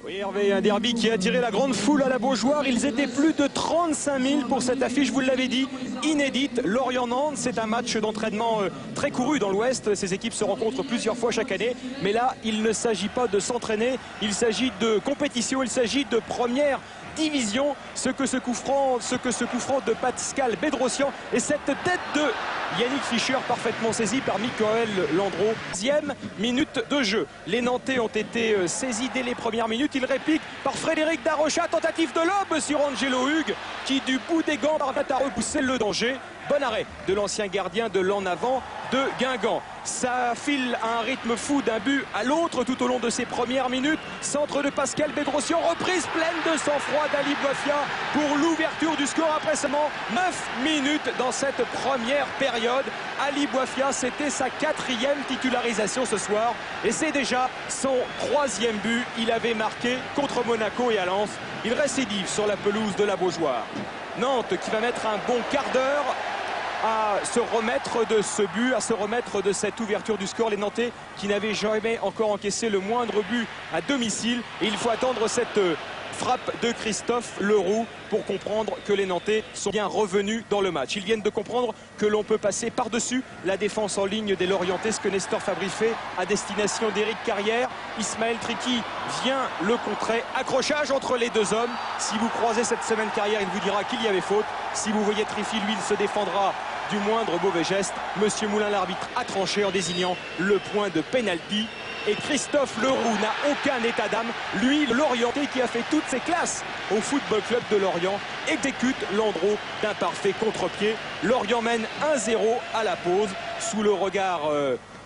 Oui, Hervé, un derby qui a attiré la grande foule à la Beaujoire. Ils étaient plus de 35 000 pour cette affiche, vous l'avez dit, inédite. Lorient-Nantes, c'est un match d'entraînement très couru dans l'Ouest. Ces équipes se rencontrent plusieurs fois chaque année. Mais là, il ne s'agit pas de s'entraîner, il s'agit de compétition, il s'agit de première division. Ce que ce coup franc de Pascal Bedrossian et cette tête de Yannick Fischer parfaitement saisi par Mickaël Landreau. 10e minute de jeu. Les Nantais ont été saisis dès les premières minutes. Il réplique par Frédéric Darocha. Tentative de lob sur Angelo Hugues qui du bout des gants parvient à repousser le danger. Bon arrêt de l'ancien gardien de l'en avant de Guingamp. Ça file à un rythme fou d'un but à l'autre tout au long de ces premières minutes. Centre de Pascal Bedrossian, reprise pleine de sang-froid d'Ali Bouafia pour l'ouverture du score après seulement 9 minutes dans cette première période. Ali Bouafia, c'était sa 4e titularisation ce soir et c'est déjà son 3e but. Il avait marqué contre Monaco et à Lens. Il récidive sur la pelouse de la Beaujoire. Nantes qui va mettre un bon quart d'heure à se remettre de ce but, à se remettre de cette ouverture du score. Les Nantais qui n'avaient jamais encore encaissé le moindre but à domicile. Et il faut attendre cette frappe de Christophe Leroux pour comprendre que les Nantais sont bien revenus dans le match. Ils viennent de comprendre que l'on peut passer par-dessus la défense en ligne des Lorientais, ce que Nestor Fabry fait à destination d'Éric Carrière. Ismaël Tricky vient le contrer. Accrochage entre les deux hommes. Si vous croisez cette semaine Carrière, il vous dira qu'il y avait faute. Si vous voyez Triffi, lui, il se défendra du moindre mauvais geste. Monsieur Moulin, l'arbitre, a tranché en désignant le point de pénalty. Et Christophe Leroux n'a aucun état d'âme. Lui, l'Orientais qui a fait toutes ses classes au Football Club de Lorient, exécute Landreau d'un parfait contre-pied. Lorient mène 1-0 à la pause sous le regard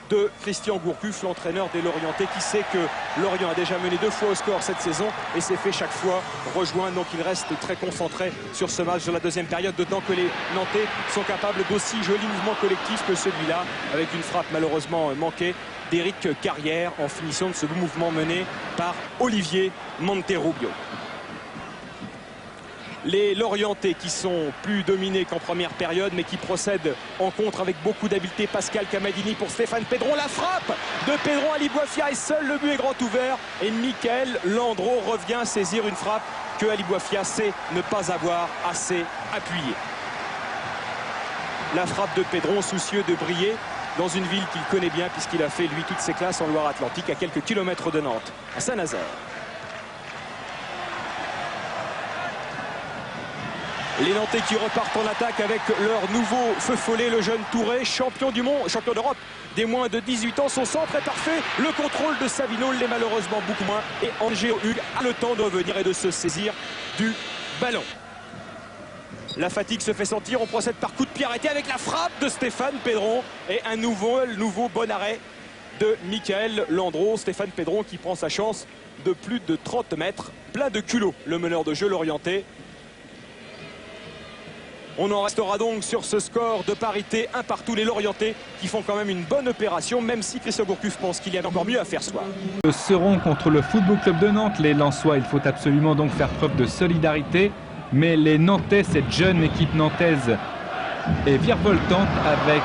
de Christian Gourcuff, l'entraîneur des Lorientais, qui sait que Lorient a déjà mené 2 fois au score cette saison et s'est fait chaque fois rejoindre. Donc il reste très concentré sur ce match de la deuxième période, d'autant que les Nantais sont capables d'aussi jolis mouvements collectifs que celui-là, avec une frappe malheureusement manquée d'Éric Carrière en finition de ce mouvement mené par Olivier Monterrubio. Les Lorientais qui sont plus dominés qu'en première période mais qui procèdent en contre avec beaucoup d'habileté. Pascal Camadini pour Stéphane Pedron. La frappe de Pedron à Ali Bouafia et seul le but est grand ouvert. Et Mickaël Landreau revient saisir une frappe que Ali Bouafia sait ne pas avoir assez appuyée. La frappe de Pedron, soucieux de briller dans une ville qu'il connaît bien puisqu'il a fait lui toutes ses classes en Loire-Atlantique à quelques kilomètres de Nantes, à Saint-Nazaire. Les Nantais qui repartent en attaque avec leur nouveau feu follet, le jeune Touré, champion du monde, champion d'Europe des moins de 18 ans. Son centre est parfait, le contrôle de Savino l'est malheureusement beaucoup moins. Et Angelo Hugues a le temps de revenir et de se saisir du ballon. La fatigue se fait sentir, on procède par coup de pied arrêté avec la frappe de Stéphane Pedron. Et un nouveau bon arrêt de Mickaël Landreau. Stéphane Pedron qui prend sa chance de plus de 30 mètres. Plein de culot, le meneur de jeu Lorientais. On en restera donc sur ce score de parité, 1 partout. Les Lorientais qui font quand même une bonne opération, même si Christian Gourcuff pense qu'il y a encore mieux à faire ce soir. Seront contre le Football Club de Nantes. Les Lensois, il faut absolument donc faire preuve de solidarité. Mais les Nantais, cette jeune équipe nantaise, est virevoltante avec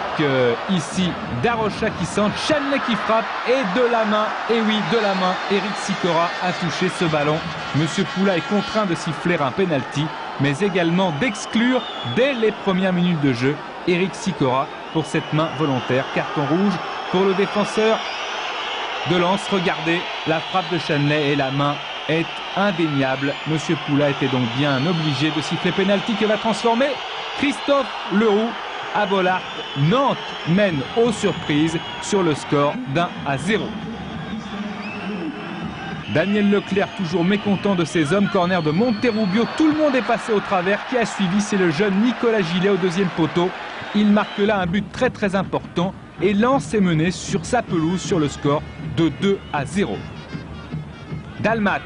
ici Darocha qui centre, Chanley qui frappe et de la main, et oui de la main, Eric Sicora a touché ce ballon. Monsieur Poula est contraint de siffler un penalty, mais également d'exclure dès les premières minutes de jeu Eric Sicora pour cette main volontaire. Carton rouge pour le défenseur de Lens. Regardez la frappe de Chanley et la main est indéniable. Monsieur Poula était donc bien obligé de siffler penalty que va transformer Christophe Leroux à Bollaert. Nantes mène aux surprises sur le score d'1-0. Daniel Leclerc toujours mécontent de ses hommes. Corner de Monterrubio, tout le monde est passé au travers. Qui a suivi, c'est le jeune Nicolas Gillet au deuxième poteau. Il marque là un but très important et Lens est mené sur sa pelouse sur le score de 2-0. Dalmat,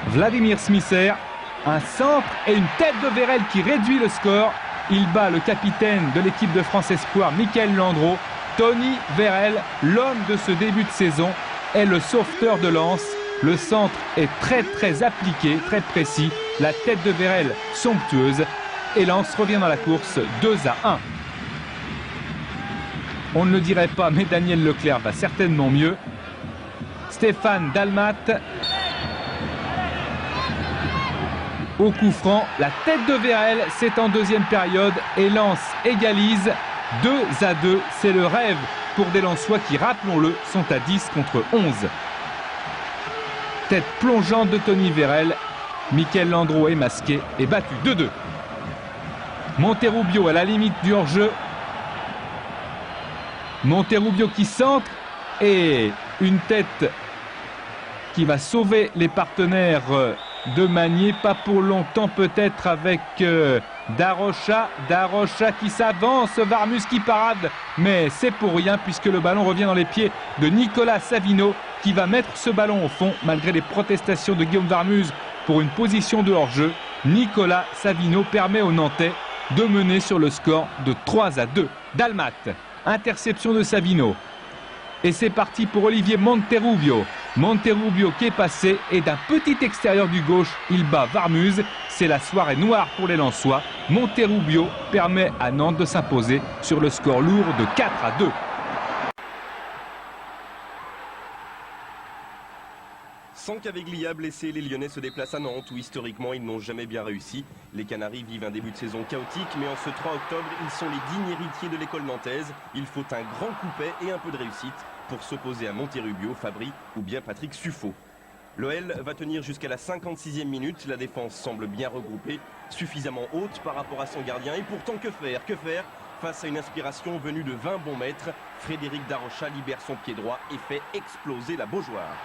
Vladimir Smisser, un centre et une tête de Vérel qui réduit le score. Il bat le capitaine de l'équipe de France Espoir, Mickaël Landreau. Tony Vérel, l'homme de ce début de saison, est le sauveteur de Lens. Le centre est très appliqué, très précis. La tête de Vérel somptueuse. Et Lens revient dans la course 2-1. On ne le dirait pas, mais Daniel Leclerc va certainement mieux. Stéphane Dalmat. Au coup franc, la tête de Vérel, c'est en deuxième période et Lens égalise 2-2. C'est le rêve pour des Lensois qui, rappelons-le, sont à 10 contre 11. Tête plongeante de Tony Vérel. Michael Landreau est masqué et battu 2-2. Monterrubio à la limite du hors-jeu. Monterrubio qui centre et une tête qui va sauver les partenaires de Magnier. Pas pour longtemps peut-être avec Darocha. Darocha qui s'avance, Varmus qui parade, mais c'est pour rien puisque le ballon revient dans les pieds de Nicolas Savino qui va mettre ce ballon au fond malgré les protestations de Guillaume Varmus pour une position de hors-jeu. Nicolas Savino permet aux Nantais de mener sur le score de 3-2. Dalmat, interception de Savino. Et c'est parti pour Olivier Monterrubio. Monterrubio qui est passé et d'un petit extérieur du gauche, il bat Varmus. C'est la soirée noire pour les Lensois. Monterrubio permet à Nantes de s'imposer sur le score lourd de 4-2. Sans Caveglia blessé, les Lyonnais se déplacent à Nantes où historiquement ils n'ont jamais bien réussi. Les Canaris vivent un début de saison chaotique, mais en ce 3 octobre, ils sont les dignes héritiers de l'école nantaise. Il faut un grand coupet et un peu de réussite pour s'opposer à Monterrubio, Fabry ou bien Patrick Suffo. L'OL va tenir jusqu'à la 56e minute. La défense semble bien regroupée, suffisamment haute par rapport à son gardien. Et pourtant, que faire face à une inspiration venue de 20 bons mètres? Frédéric Darocha libère son pied droit et fait exploser la Beaujoire.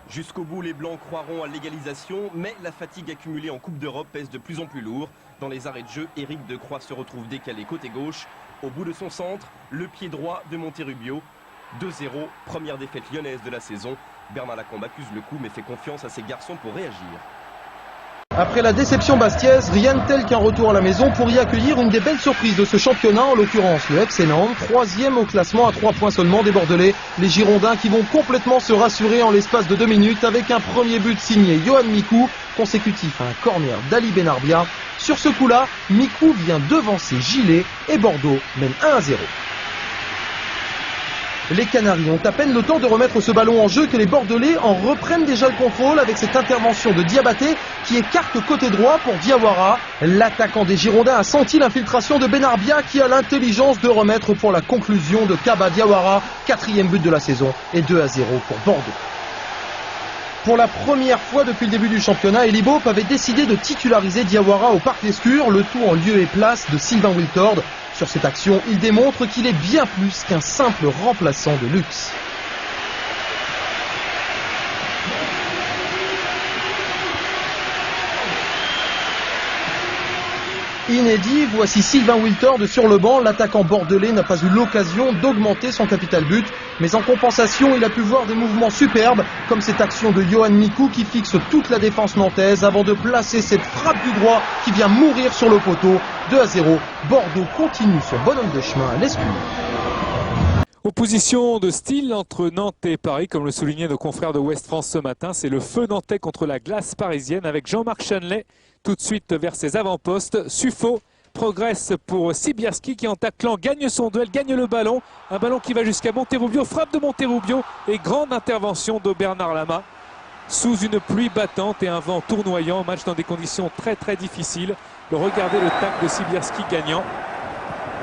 Jusqu'au bout, les Blancs croiront à l'égalisation, mais la fatigue accumulée en Coupe d'Europe pèse de plus en plus lourd. Dans les arrêts de jeu, Éric Decroix se retrouve décalé côté gauche. Au bout de son centre, le pied droit de Monterrubio. 2-0, première défaite lyonnaise de la saison. Bernard Lacombe accuse le coup mais fait confiance à ses garçons pour réagir. Après la déception bastiaise, rien de tel qu'un retour à la maison pour y accueillir une des belles surprises de ce championnat, en l'occurrence le FC Nantes, 3e au classement à 3 points seulement des Bordelais. Les Girondins qui vont complètement se rassurer en l'espace de 2 minutes avec un premier but signé Yohan Mikou, consécutif à un corner d'Ali Benarbia. Sur ce coup-là, Mikou vient devancer Gilet et Bordeaux mène 1-0. Les Canaris ont à peine le temps de remettre ce ballon en jeu que les Bordelais en reprennent déjà le contrôle avec cette intervention de Diabaté qui écarte côté droit pour Diawara. L'attaquant des Girondins a senti l'infiltration de Benarbia qui a l'intelligence de remettre pour la conclusion de Kaba Diawara. 4e but de la saison et 2-0 pour Bordeaux. Pour la première fois depuis le début du championnat, Elie Baup avait décidé de titulariser Diawara au Parc Lescure, le tout en lieu et place de Sylvain Wiltord. Sur cette action, il démontre qu'il est bien plus qu'un simple remplaçant de luxe. Inédit, voici Sylvain Wiltord sur le banc. L'attaquant bordelais n'a pas eu l'occasion d'augmenter son capital but. Mais en compensation, il a pu voir des mouvements superbes, comme cette action de Yohan Mikou qui fixe toute la défense nantaise avant de placer cette frappe du droit qui vient mourir sur le poteau. 2-0, Bordeaux continue son bonhomme de chemin à Lescure. Opposition de style entre Nantes et Paris, comme le soulignaient nos confrères de Ouest France ce matin. C'est le feu nantais contre la glace parisienne avec Jean-Marc Chanlet tout de suite vers ses avant-postes. Suffo progresse pour Sibierski qui en taclant gagne son duel, gagne le ballon. Un ballon qui va jusqu'à Monterrubio, frappe de Monterrubio et grande intervention de Bernard Lama. Sous une pluie battante et un vent tournoyant, match dans des conditions très très difficiles. Regardez le tacle de Sibierski gagnant.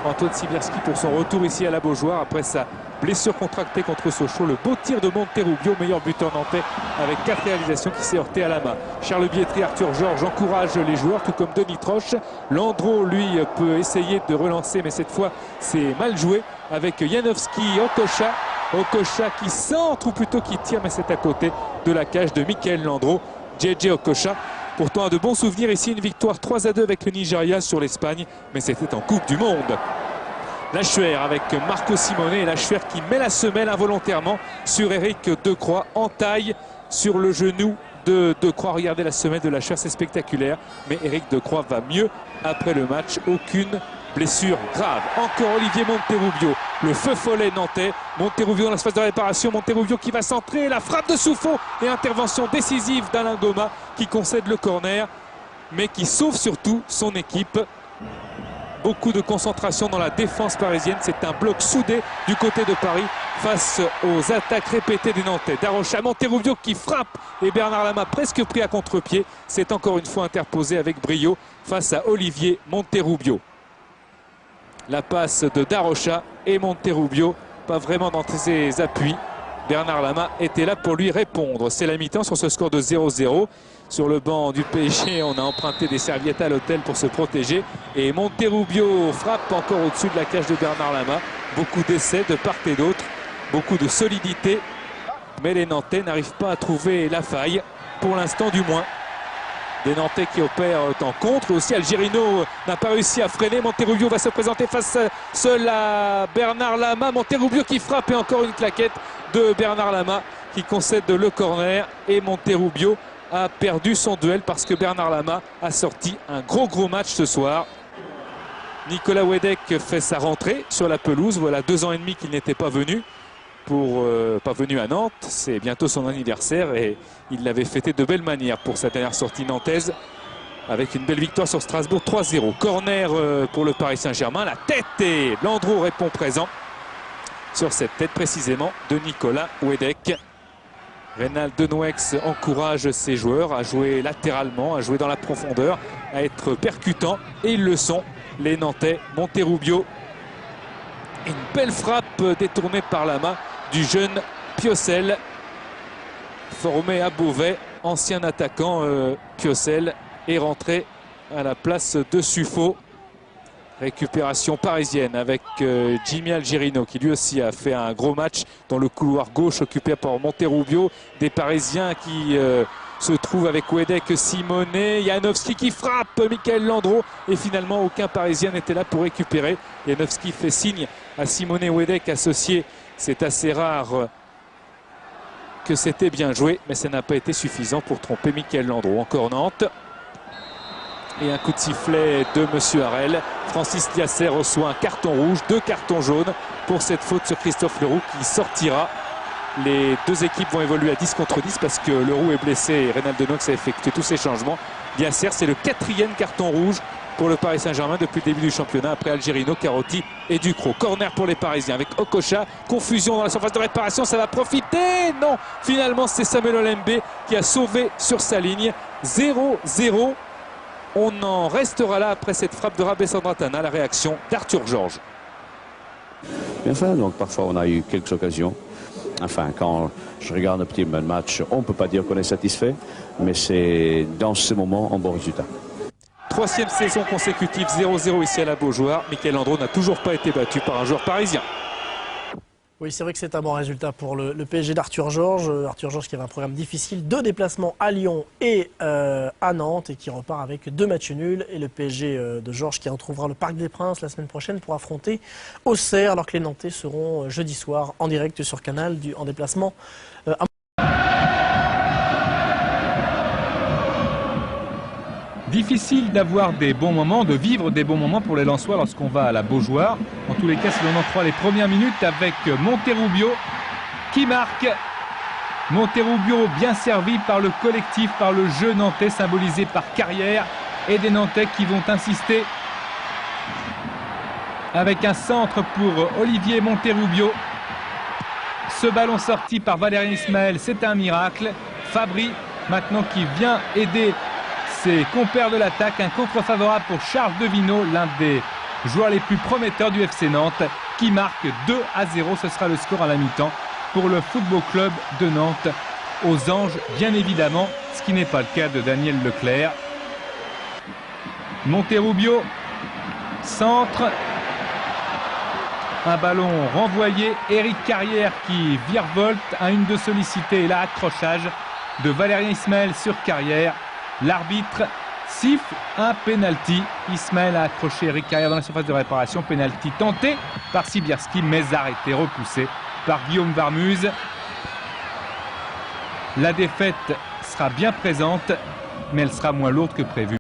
Antoine Sibierski pour son retour ici à la Beaujoire après sa blessure contractée contre Sochaux. Le beau tir de Monterrubio, meilleur buteur nantais avec 4 réalisations qui s'est heurté à la main. Charles Bietri, Arthur Georges encourage les joueurs tout comme Denis Troche. Landreau lui peut essayer de relancer mais cette fois c'est mal joué avec Janowski Okocha. Okocha qui centre ou plutôt qui tire mais c'est à côté de la cage de Michael Landreau. JJ Okocha. Pourtant, a de bons souvenirs ici, une victoire 3-2 avec le Nigeria sur l'Espagne, mais c'était en Coupe du Monde. Lachuer avec Marco Simone et Lachuer qui met la semelle involontairement sur Éric Decroix en taille sur le genou de Decroix. Regardez la semelle de Lachuer, c'est spectaculaire, mais Éric Decroix va mieux après le match, aucune blessure grave. Encore Olivier Monterrubio, le feu follet nantais. Monterrubio dans l'espace de réparation, Monterrubio qui va centrer, la frappe de Suffo et intervention décisive d'Alain Goma qui concède le corner, mais qui sauve surtout son équipe. Beaucoup de concentration dans la défense parisienne. C'est un bloc soudé du côté de Paris face aux attaques répétées des Nantais. Darocha, Monterrubio qui frappe et Bernard Lama presque pris à contre-pied. C'est encore une fois interposé avec brio face à Olivier Monterrubio. La passe de Darocha et Monterrubio, pas vraiment dans ses appuis. Bernard Lama était là pour lui répondre. C'est la mi-temps sur ce score de 0-0. Sur le banc du PSG, on a emprunté des serviettes à l'hôtel pour se protéger. Et Monterrubio frappe encore au-dessus de la cage de Bernard Lama. Beaucoup d'essais de part et d'autre, beaucoup de solidité. Mais les Nantais n'arrivent pas à trouver la faille, pour l'instant du moins. Des Nantais qui opèrent en contre. Aussi Algerino n'a pas réussi à freiner. Monterrubio va se présenter face seul à Bernard Lama. Monterrubio qui frappe et encore une claquette de Bernard Lama qui concède le corner. Et Monterrubio a perdu son duel parce que Bernard Lama a sorti un gros match ce soir. Nicolas Wedek fait sa rentrée sur la pelouse. Voilà 2 ans et demi qu'il n'était pas venu. Pas venu à Nantes, c'est bientôt son anniversaire et il l'avait fêté de belle manière pour sa dernière sortie nantaise avec une belle victoire sur Strasbourg 3-0. Corner pour le Paris Saint-Germain, la tête et Landreau répond présent sur cette tête précisément de Nicolas Wedek. Reynald Denouex encourage ses joueurs à jouer latéralement, à jouer dans la profondeur, à être percutants et ils le sont, les Nantais. Monterrubio, une belle frappe détournée par Lama du jeune Piocel, formé à Beauvais, ancien attaquant. Piocel est rentré à la place de Suffo. Récupération parisienne avec Jimmy Algerino qui lui aussi a fait un gros match dans le couloir gauche occupé par Monterrubio. Des Parisiens qui se trouvent avec Wedek, Simonet, Janowski qui frappe Michael Landreau et finalement aucun Parisien n'était là pour récupérer. Janowski fait signe à Simonet. Wedek associé, c'est assez rare que c'était bien joué, mais ça n'a pas été suffisant pour tromper Michael Landreau. Encore Nantes. Et un coup de sifflet de Monsieur Harel. Francis Liasser reçoit un carton rouge, 2 cartons jaunes pour cette faute sur Christophe Leroux qui sortira. Les deux équipes vont évoluer à 10 contre 10 parce que Leroux est blessé et Reynald Denouex a effectué tous ces changements. Liasser, c'est le 4e carton rouge pour le Paris Saint-Germain depuis le début du championnat après Algerino, Carotti et Ducrot. Corner pour les Parisiens avec Okocha. Confusion dans la surface de réparation, ça va profiter. Non, finalement c'est Samuel Olembe qui a sauvé sur sa ligne. 0-0. On en restera là après cette frappe de Rabé Sandratana, la réaction d'Arthur Georges. Bien fait, donc parfois on a eu quelques occasions. Enfin, quand je regarde un petit match, on ne peut pas dire qu'on est satisfait, mais c'est dans ce moment un bon résultat. 3e saison consécutive 0-0 ici à la Beaujoire. Michael Landreau n'a toujours pas été battu par un joueur parisien. Oui, c'est vrai que c'est un bon résultat pour le PSG d'Arthur Georges. Arthur Georges qui avait un programme difficile, 2 déplacements à Lyon et à Nantes et qui repart avec 2 matchs nuls. Et le PSG de Georges qui retrouvera le Parc des Princes la semaine prochaine pour affronter Auxerre, alors que les Nantais seront jeudi soir en direct sur Canal en déplacement à... Difficile d'avoir des bons moments, de vivre des bons moments pour les Lensois lorsqu'on va à la Beaujoire. En tous les cas, si l'on en croit les premières minutes avec Monterrubio qui marque. Monterrubio bien servi par le collectif, par le jeu nantais symbolisé par Carrière et des Nantais qui vont insister avec un centre pour Olivier Monterrubio. Ce ballon sorti par Valérien Ismaël, c'est un miracle. Fabry maintenant qui vient aider ses compères de l'attaque, un contre favorable pour Charles Devino, l'un des joueurs les plus prometteurs du FC Nantes, qui marque 2-0. Ce sera le score à la mi-temps pour le Football Club de Nantes. Aux Anges, bien évidemment, ce qui n'est pas le cas de Daniel Leclerc. Monterrubio, centre. Un ballon renvoyé. Éric Carrière qui virevolte à une de sollicité. Et là, accrochage de Valérien Ismaël sur Carrière. L'arbitre siffle un penalty. Ismaël a accroché Éric Carrière dans la surface de réparation. Penalty tenté par Sibierski, mais arrêté, repoussé par Guillaume Varmuse. La défaite sera bien présente, mais elle sera moins lourde que prévu.